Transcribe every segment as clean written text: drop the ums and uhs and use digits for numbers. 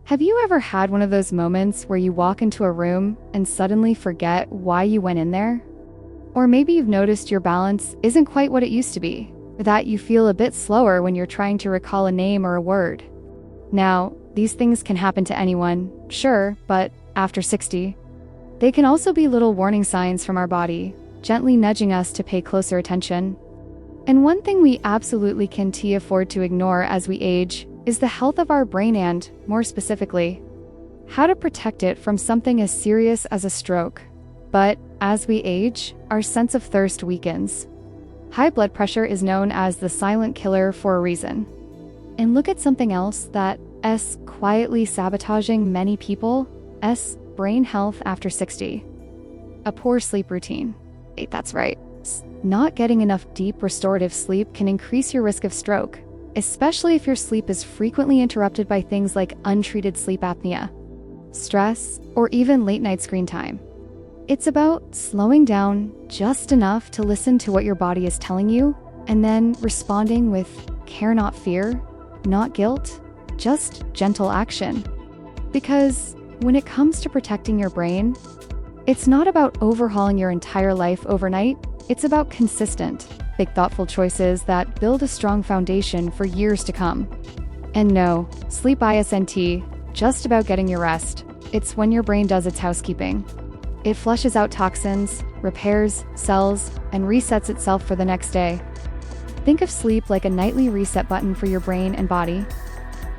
Have you ever had one of those moments where you walk into a room and suddenly forget why you went in there? Or maybe you've noticed your balance isn't quite what it used to be, or that you feel a bit slower when you're trying to recall a name or a word. Now, these things can happen to anyone, sure, but after 60, they can also be little warning signs from our body, gently nudging us to pay closer attention. And one thing we absolutely can't afford to ignore as we age is the health of our brain and, more specifically, how to protect it from something as serious as a stroke. But as we age, our sense of thirst weakens. High blood pressure is known as the silent killer for a reason. And look at something else that's quietly sabotaging many people's brain health after 60. A poor sleep routine. That's right. Not getting enough deep restorative sleep can increase your risk of stroke, especially if your sleep is frequently interrupted by things like untreated sleep apnea, stress, or even late-night screen time. It's about slowing down just enough to listen to what your body is telling you, and then responding with care, not fear, not guilt, just gentle action. Because when it comes to protecting your brain, it's not about overhauling your entire life overnight. It's about consistent, big thoughtful choices that build a strong foundation for years to come. And no, sleep isn't just about getting your rest. It's when your brain does its housekeeping. It flushes out toxins, repairs cells, and resets itself for the next day. Think of sleep like a nightly reset button for your brain and body.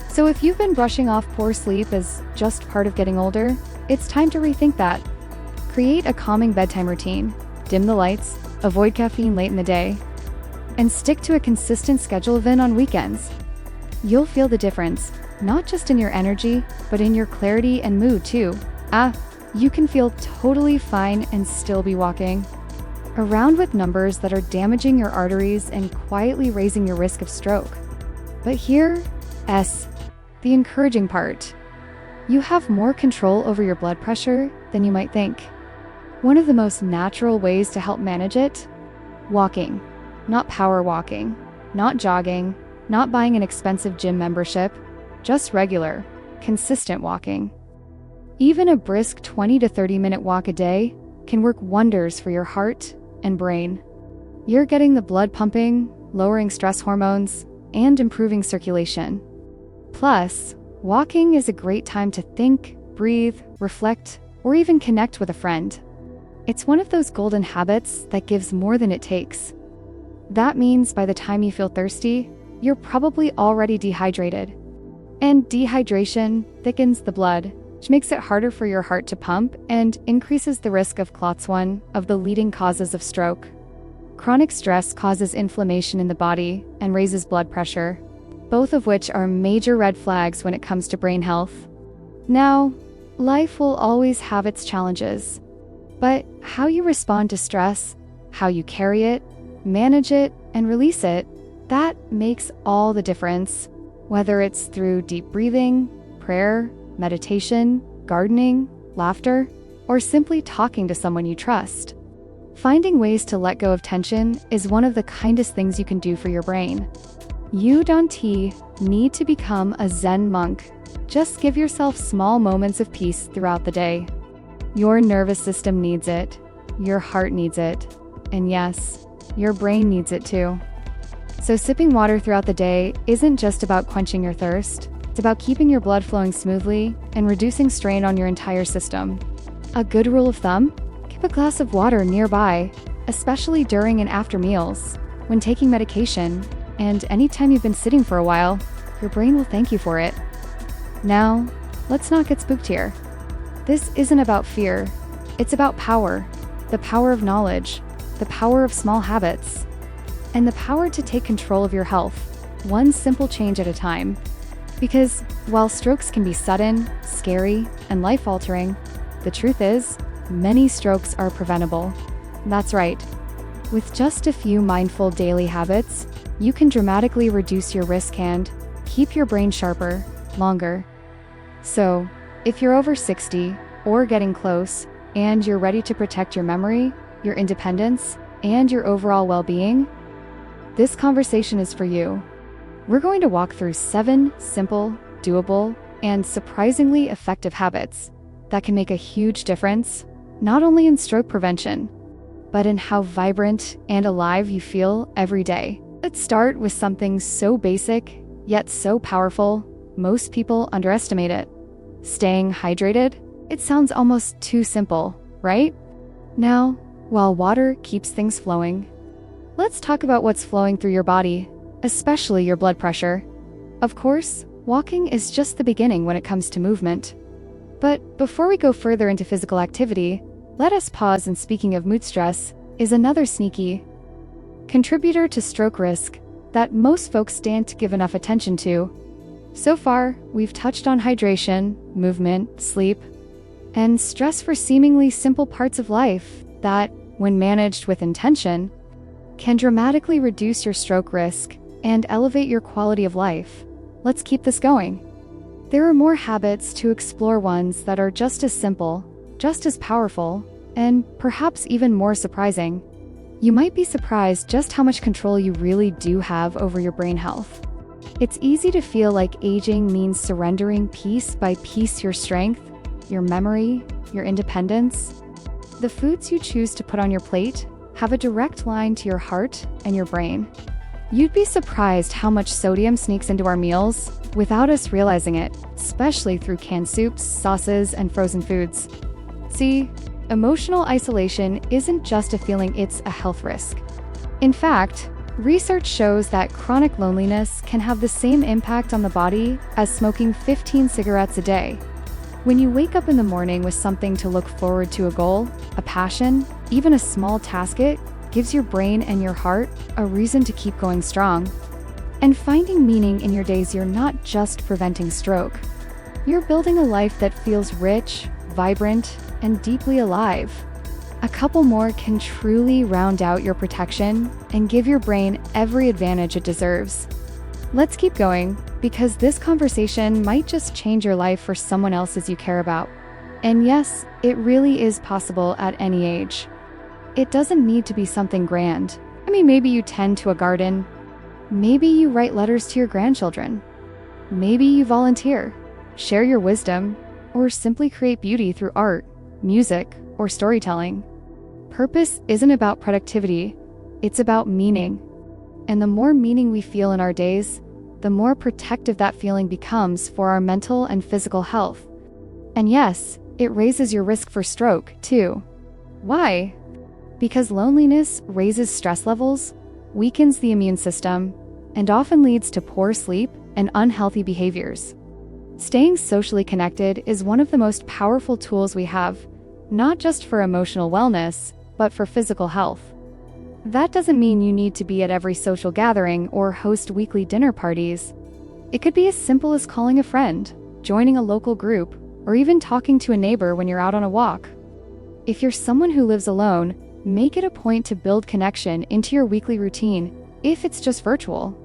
So if you've been brushing off poor sleep as just part of getting older, it's time to rethink that. Create a calming bedtime routine, dim the lights, avoid caffeine late in the day, and stick to a consistent schedule event on weekends. You'll feel the difference, not just in your energy, but in your clarity and mood too. You can feel totally fine and still be walking around with numbers that are damaging your arteries and quietly raising your risk of stroke. But here's the encouraging part. You have more control over your blood pressure than you might think. One of the most natural ways to help manage it? Walking. Not power walking, not jogging, not buying an expensive gym membership, just regular, consistent walking. Even a brisk 20 to 30-minute walk a day can work wonders for your heart and brain. You're getting the blood pumping, lowering stress hormones, and improving circulation. Plus, walking is a great time to think, breathe, reflect, or even connect with a friend. It's one of those golden habits that gives more than it takes. That means by the time you feel thirsty, you're probably already dehydrated. And dehydration thickens the blood, which makes it harder for your heart to pump and increases the risk of clots, one of the leading causes of stroke. Chronic stress causes inflammation in the body and raises blood pressure, both of which are major red flags when it comes to brain health. Now, life will always have its challenges, but how you respond to stress, how you carry it, manage it, and release it, that makes all the difference. Whether it's through deep breathing, prayer, meditation, gardening, laughter, or simply talking to someone you trust. Finding ways to let go of tension is one of the kindest things you can do for your brain. You don't need to become a Zen monk. Just give yourself small moments of peace throughout the day. Your nervous system needs it, your heart needs it, and yes, your brain needs it too. So sipping water throughout the day isn't just about quenching your thirst. It's about keeping your blood flowing smoothly and reducing strain on your entire system. A good rule of thumb? Keep a glass of water nearby, especially during and after meals, when taking medication, and anytime you've been sitting for a while, your brain will thank you for it. Now, let's not get spooked here. This isn't about fear. It's about power. The power of knowledge, the power of small habits, and the power to take control of your health, one simple change at a time. Because while strokes can be sudden, scary, and life-altering, the truth is, many strokes are preventable. That's right. With just a few mindful daily habits, you can dramatically reduce your risk and keep your brain sharper, longer. So, if you're over 60 or getting close, and you're ready to protect your memory, your independence, and your overall well-being, this conversation is for you. We're going to walk through 7 simple, doable, and surprisingly effective habits that can make a huge difference, not only in stroke prevention, but in how vibrant and alive you feel every day. Let's start with something so basic, yet so powerful, most people underestimate it. Staying hydrated? It sounds almost too simple, right? Now, while water keeps things flowing, let's talk about what's flowing through your body, especially your blood pressure. Of course, walking is just the beginning when it comes to movement. But before we go further into physical activity, let us pause, and speaking of mood, stress is another sneaky contributor to stroke risk that most folks don't give enough attention to. So far, we've touched on hydration, movement, sleep, and stress for seemingly simple parts of life that, when managed with intention, can dramatically reduce your stroke risk and elevate your quality of life. Let's keep this going. There are more habits to explore, ones that are just as simple, just as powerful, and perhaps even more surprising. You might be surprised just how much control you really do have over your brain health. It's easy to feel like aging means surrendering piece by piece your strength, your memory, your independence. The foods you choose to put on your plate have a direct line to your heart and your brain. You'd be surprised how much sodium sneaks into our meals without us realizing it, especially through canned soups, sauces, and frozen foods. See, emotional isolation isn't just a feeling, it's a health risk. In fact, research shows that chronic loneliness can have the same impact on the body as smoking 15 cigarettes a day. When you wake up in the morning with something to look forward to, a goal, a passion, even a small task, it gives your brain and your heart a reason to keep going strong. And finding meaning in your days, you're not just preventing stroke. You're building a life that feels rich, vibrant, and deeply alive. A couple more can truly round out your protection and give your brain every advantage it deserves. Let's keep going, because this conversation might just change your life for someone else's you care about. And yes, it really is possible at any age. It doesn't need to be something grand. Maybe you tend to a garden. Maybe you write letters to your grandchildren. Maybe you volunteer, share your wisdom, or simply create beauty through art, music, or storytelling. Purpose isn't about productivity, it's about meaning. And the more meaning we feel in our days, the more protective that feeling becomes for our mental and physical health. And yes, it raises your risk for stroke, too. Why? Because loneliness raises stress levels, weakens the immune system, and often leads to poor sleep and unhealthy behaviors. Staying socially connected is one of the most powerful tools we have, not just for emotional wellness, but for physical health. That doesn't mean you need to be at every social gathering or host weekly dinner parties. It could be as simple as calling a friend, joining a local group, or even talking to a neighbor when you're out on a walk. If you're someone who lives alone, make it a point to build connection into your weekly routine, if it's just virtual.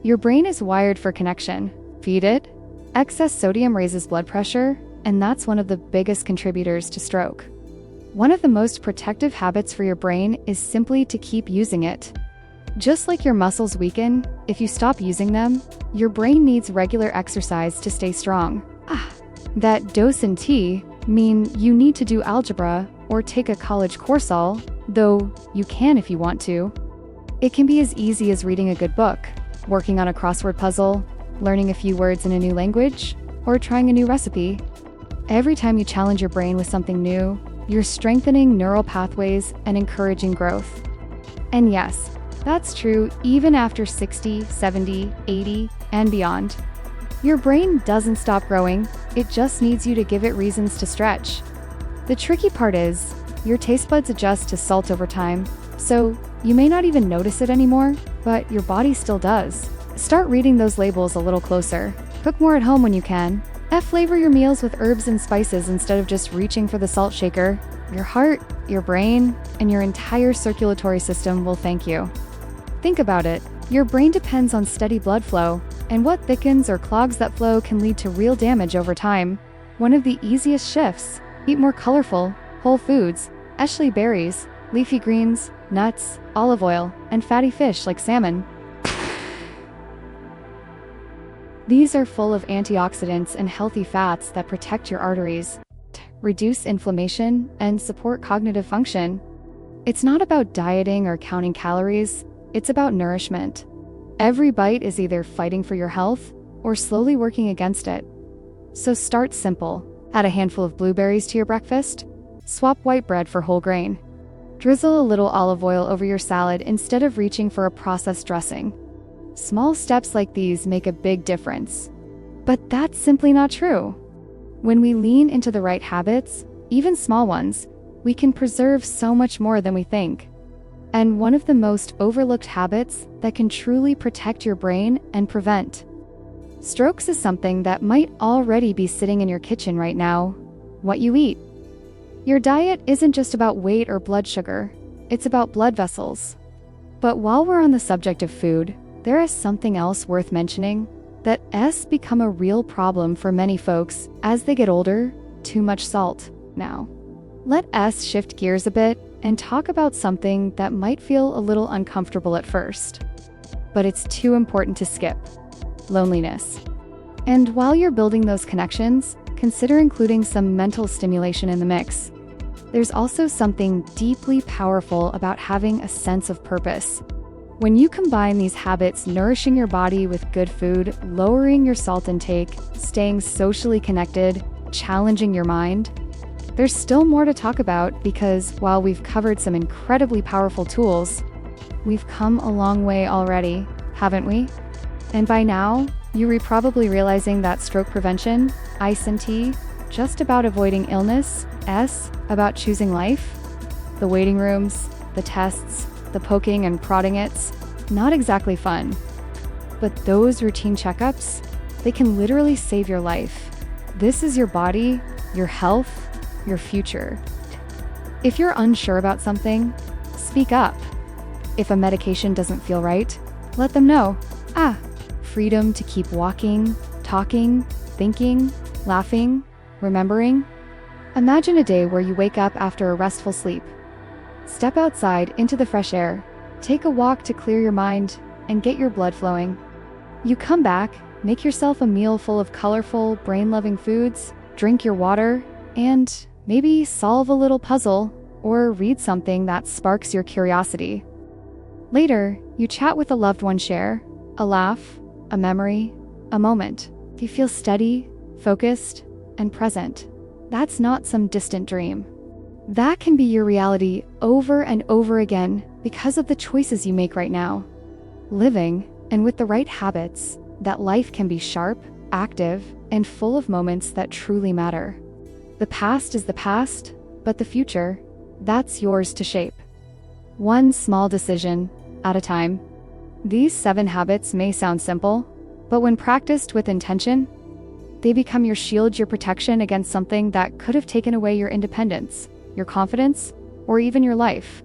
Your brain is wired for connection. Feed it. Excess sodium raises blood pressure, and that's one of the biggest contributors to stroke. One of the most protective habits for your brain is simply to keep using it. Just like your muscles weaken, if you stop using them, your brain needs regular exercise to stay strong. That dose and tea mean you need to do algebra or take a college course, though you can if you want to. It can be as easy as reading a good book, working on a crossword puzzle, learning a few words in a new language, or trying a new recipe. Every time you challenge your brain with something new, you're strengthening neural pathways and encouraging growth. And yes, that's true even after 60, 70, 80, and beyond. Your brain doesn't stop growing, it just needs you to give it reasons to stretch. The tricky part is, your taste buds adjust to salt over time, so you may not even notice it anymore, but your body still does. Start reading those labels a little closer. Cook more at home when you can. Flavor your meals with herbs and spices instead of just reaching for the salt shaker. Your heart, your brain, and your entire circulatory system will thank you. Think about it. Your brain depends on steady blood flow, and what thickens or clogs that flow can lead to real damage over time. One of the easiest shifts: eat more colorful, whole foods, especially berries, leafy greens, nuts, olive oil, and fatty fish like salmon. These are full of antioxidants and healthy fats that protect your arteries, reduce inflammation, and support cognitive function. It's not about dieting or counting calories, it's about nourishment. Every bite is either fighting for your health or slowly working against it. So start simple. Add a handful of blueberries to your breakfast. Swap white bread for whole grain. Drizzle a little olive oil over your salad instead of reaching for a processed dressing. Small steps like these make a big difference. But that's simply not true. When we lean into the right habits, even small ones, we can preserve so much more than we think. And one of the most overlooked habits that can truly protect your brain and prevent strokes is something that might already be sitting in your kitchen right now: what you eat. Your diet isn't just about weight or blood sugar, it's about blood vessels. But while we're on the subject of food, there is something else worth mentioning that has become a real problem for many folks as they get older: too much salt. Now, let us shift gears a bit and talk about something that might feel a little uncomfortable at first, but it's too important to skip: loneliness. And while you're building those connections, consider including some mental stimulation in the mix. There's also something deeply powerful about having a sense of purpose. When you combine these habits, nourishing your body with good food, lowering your salt intake, staying socially connected, challenging your mind, there's still more to talk about, because while we've covered some incredibly powerful tools, we've come a long way already, haven't we? And by now, you're probably realizing that stroke prevention, ice and tea, just about avoiding illness, about choosing life. The waiting rooms, the tests, the poking and prodding, it's not exactly fun. But those routine checkups, they can literally save your life. This is your body, your health, your future. If you're unsure about something, speak up. If a medication doesn't feel right, let them know. Freedom to keep walking, talking, thinking, laughing, remembering. Imagine a day where you wake up after a restful sleep. Step outside into the fresh air, take a walk to clear your mind and get your blood flowing. You come back, make yourself a meal full of colorful, brain-loving foods, drink your water, and maybe solve a little puzzle or read something that sparks your curiosity. Later, you chat with a loved one, share a laugh, a memory, a moment. You feel steady, focused, and present. That's not some distant dream. That can be your reality over and over again because of the choices you make right now. Living, and with the right habits, that life can be sharp, active, and full of moments that truly matter. The past is the past, but the future, that's yours to shape. One small decision at a time. These 7 habits may sound simple, but when practiced with intention, they become your shield, your protection against something that could have taken away your independence, your confidence, or even your life.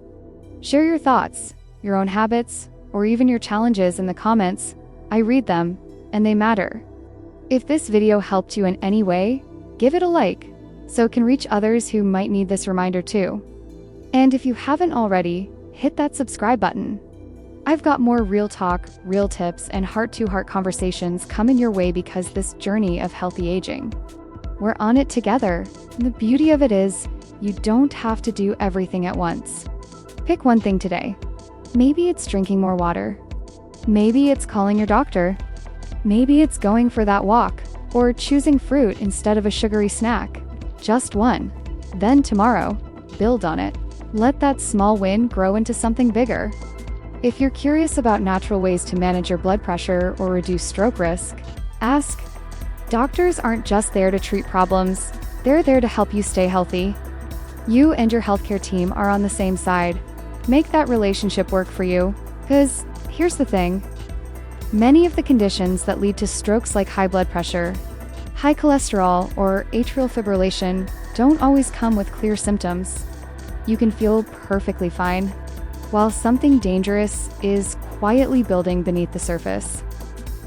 Share your thoughts, your own habits, or even your challenges in the comments. I read them, and they matter. If this video helped you in any way, give it a like, so it can reach others who might need this reminder too. And if you haven't already, hit that subscribe button. I've got more real talk, real tips, and heart-to-heart conversations coming your way, because this journey of healthy aging, we're on it together. And the beauty of it is, you don't have to do everything at once. Pick one thing today. Maybe it's drinking more water. Maybe it's calling your doctor. Maybe it's going for that walk, or choosing fruit instead of a sugary snack. Just one. Then tomorrow, build on it. Let that small win grow into something bigger. If you're curious about natural ways to manage your blood pressure or reduce stroke risk, ask. Doctors aren't just there to treat problems, they're there to help you stay healthy. You and your healthcare team are on the same side. Make that relationship work for you, because here's the thing. Many of the conditions that lead to strokes, like high blood pressure, high cholesterol, or atrial fibrillation, don't always come with clear symptoms. You can feel perfectly fine, while something dangerous is quietly building beneath the surface.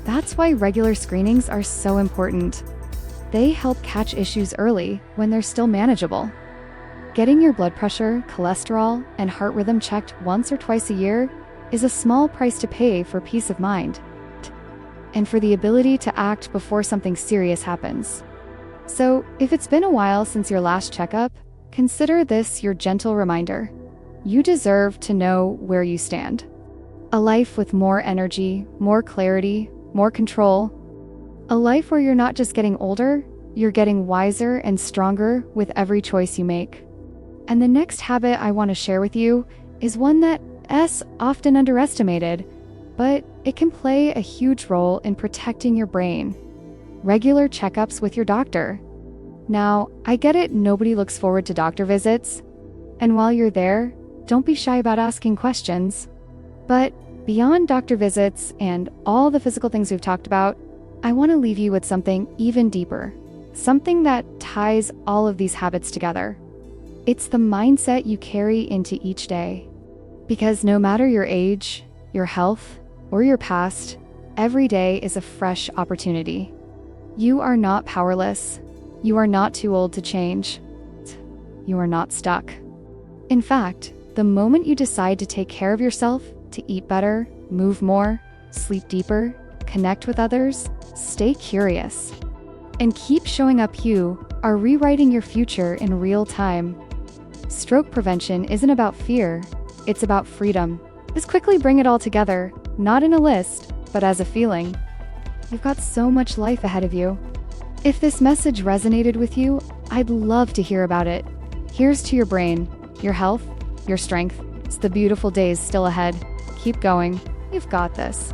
That's why regular screenings are so important. They help catch issues early when they're still manageable. Getting your blood pressure, cholesterol, and heart rhythm checked once or twice a year is a small price to pay for peace of mind. and for the ability to act before something serious happens. So, if it's been a while since your last checkup, consider this your gentle reminder. You deserve to know where you stand. A life with more energy, more clarity, more control. A life where you're not just getting older, you're getting wiser and stronger with every choice you make. And the next habit I want to share with you is one that's often underestimated, but it can play a huge role in protecting your brain. Regular checkups with your doctor. Now, I get it, nobody looks forward to doctor visits. And while you're there, don't be shy about asking questions. But beyond doctor visits and all the physical things we've talked about, I want to leave you with something even deeper. Something that ties all of these habits together. It's the mindset you carry into each day. Because no matter your age, your health, or your past, every day is a fresh opportunity. You are not powerless. You are not too old to change. You are not stuck. In fact, the moment you decide to take care of yourself, to eat better, move more, sleep deeper, connect with others, stay curious, and keep showing up, you are rewriting your future in real time. Stroke prevention isn't about fear, it's about freedom. Just quickly bring it all together, not in a list, but as a feeling. You've got so much life ahead of you. If this message resonated with you, I'd love to hear about it. Here's to your brain, your health, your strength. It's the beautiful days still ahead. Keep going. You've got this.